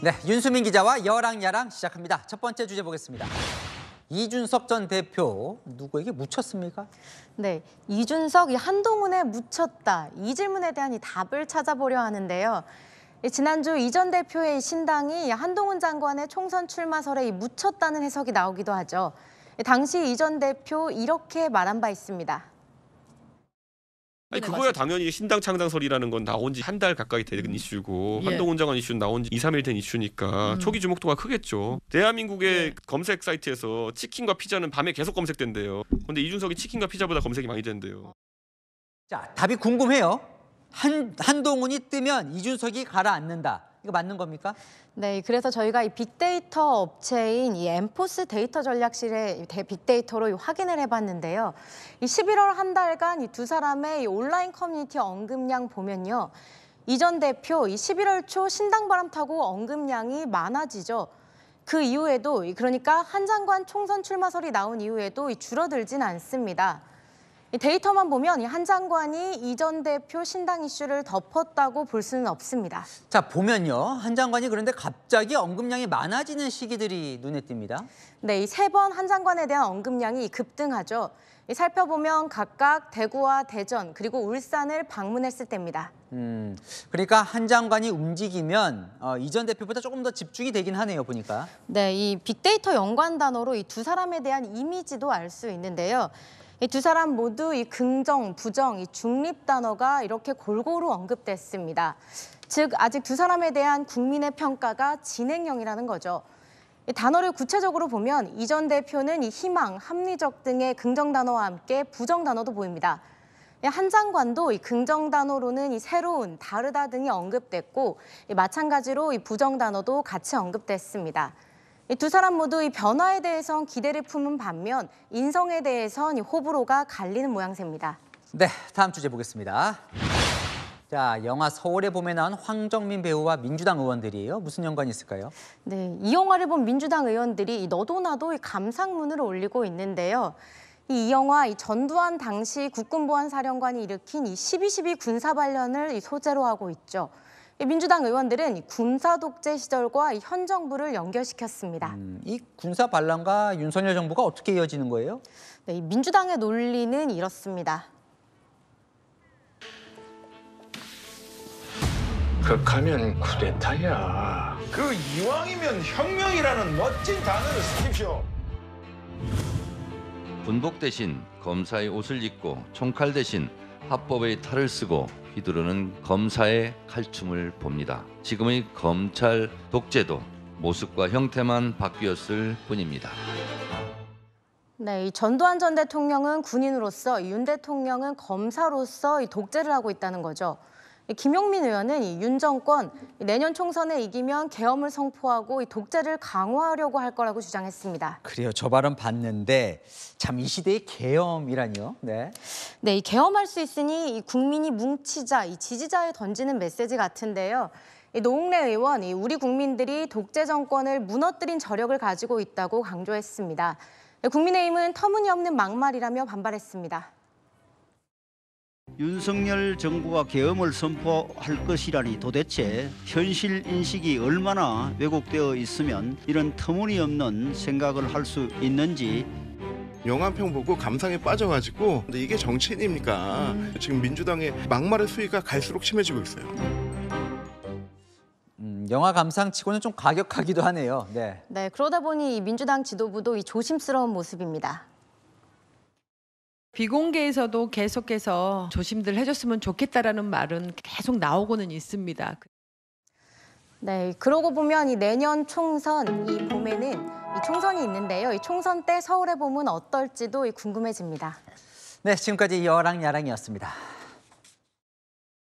네, 윤수민 기자와 여랑야랑 시작합니다. 첫 번째 주제 보겠습니다. 이준석 전 대표 누구에게 묻혔습니까? 네, 이준석이 한동훈에 묻혔다. 이 질문에 대한 답을 찾아보려 하는데요. 지난주 이 전 대표의 신당이 한동훈 장관의 총선 출마설에 묻혔다는 해석이 나오기도 하죠. 당시 이 전 대표 이렇게 말한 바 있습니다. 아니 그거야 당연히 신당 창당설이라는 건 나온 지 한 달 가까이 된 이슈고 한동훈 장관 이슈는 나온 지 2, 3일 된 이슈니까 초기 주목도가 크겠죠. 대한민국의 검색 사이트에서 치킨과 피자는 밤에 계속 검색된대요. 근데 이준석이 치킨과 피자보다 검색이 많이 된대요. 자, 답이 궁금해요. 한동훈이 뜨면 이준석이 가라앉는다. 이거 맞는 겁니까? 네, 그래서 저희가 이 빅데이터 업체인 이 엠포스 데이터 전략실의 빅데이터로 확인을 해봤는데요. 이 11월 한 달간 이 두 사람의 이 온라인 커뮤니티 언급량 보면요. 이 전 대표 이 11월 초 신당 바람 타고 언급량이 많아지죠. 그 이후에도 그러니까 한 장관 총선 출마설이 나온 이후에도 줄어들진 않습니다. 이 데이터만 보면 한 장관이 이 전 대표 신당 이슈를 덮었다고 볼 수는 없습니다. 자, 보면요. 한 장관이 그런데 갑자기 언급량이 많아지는 시기들이 눈에 띕니다. 네, 이 세 번 한 장관에 대한 언급량이 급등하죠. 살펴보면 각각 대구와 대전 그리고 울산을 방문했을 때입니다. 그러니까 한 장관이 움직이면 이 전 대표보다 조금 더 집중이 되긴 하네요, 보니까. 네, 이 빅데이터 연관 단어로 이 두 사람에 대한 이미지도 알 수 있는데요. 이 두 사람 모두 이 긍정, 부정, 이 중립 단어가 이렇게 골고루 언급됐습니다. 즉, 아직 두 사람에 대한 국민의 평가가 진행형이라는 거죠. 이 단어를 구체적으로 보면 이 전 대표는 이 희망, 합리적 등의 긍정 단어와 함께 부정 단어도 보입니다. 한 장관도 이 긍정 단어로는 이 새로운, 다르다 등이 언급됐고 마찬가지로 이 부정 단어도 같이 언급됐습니다. 이 두 사람 모두 이 변화에 대해선 기대를 품은 반면 인성에 대해선 이 호불호가 갈리는 모양새입니다. 네, 다음 주제 보겠습니다. 자, 영화 서울의 봄에 나온 황정민 배우와 민주당 의원들이에요. 무슨 연관이 있을까요? 네, 이 영화를 본 민주당 의원들이 너도 나도 감상문을 올리고 있는데요. 이 영화 전두환 당시 국군보안사령관이 일으킨 이 12.12 군사반란을 소재로 하고 있죠. 민주당 의원들은 군사 독재 시절과 현 정부를 연결시켰습니다. 이 군사 반란과 윤석열 정부가 어떻게 이어지는 거예요? 네, 민주당의 논리는 이렇습니다. 극하면 쿠데타야. 그 이왕이면 혁명이라는 멋진 단어를 쓰십시오. 군복 대신 검사의 옷을 입고 총칼 대신 합법의 탈을 쓰고 휘두르는 검사의 칼춤을 봅니다. 지금의 검찰 독재도 모습과 형태만 바뀌었을 뿐입니다. 네, 이 전두환 전 대통령은 군인으로서, 윤 대통령은 검사로서 이 독재를 하고 있다는 거죠. 김용민 의원은 이 윤 정권 내년 총선에 이기면 계엄을 선포하고 이 독재를 강화하려고 할 거라고 주장했습니다. 그래요. 저 발언 봤는데 참 이 시대의 계엄이라니요. 네. 네, 이 계엄할 수 있으니 이 국민이 뭉치자, 이 지지자에 던지는 메시지 같은데요. 이 노웅래 의원, 우리 국민들이 독재 정권을 무너뜨린 저력을 가지고 있다고 강조했습니다. 국민의힘은 터무니없는 막말이라며 반발했습니다. 윤석열 정부가 계엄을 선포할 것이라니 도대체 현실 인식이 얼마나 왜곡되어 있으면 이런 터무니없는 생각을 할 수 있는지. 영화 한 편 보고 감상에 빠져가지고 근데 이게 정치인입니까? 지금 민주당의 막말의 수위가 갈수록 심해지고 있어요. 영화 감상치고는 좀 과격하기도 하네요. 네. 네, 그러다 보니 이 민주당 지도부도 이 조심스러운 모습입니다. 비공개에서도 계속해서 조심들 해줬으면 좋겠다라는 말은 계속 나오고는 있습니다. 네, 그러고 보면 이 내년 총선 이 봄에는 이 총선이 있는데요. 이 총선 때 서울의 봄은 어떨지도 궁금해집니다. 네, 지금까지 여랑야랑이었습니다.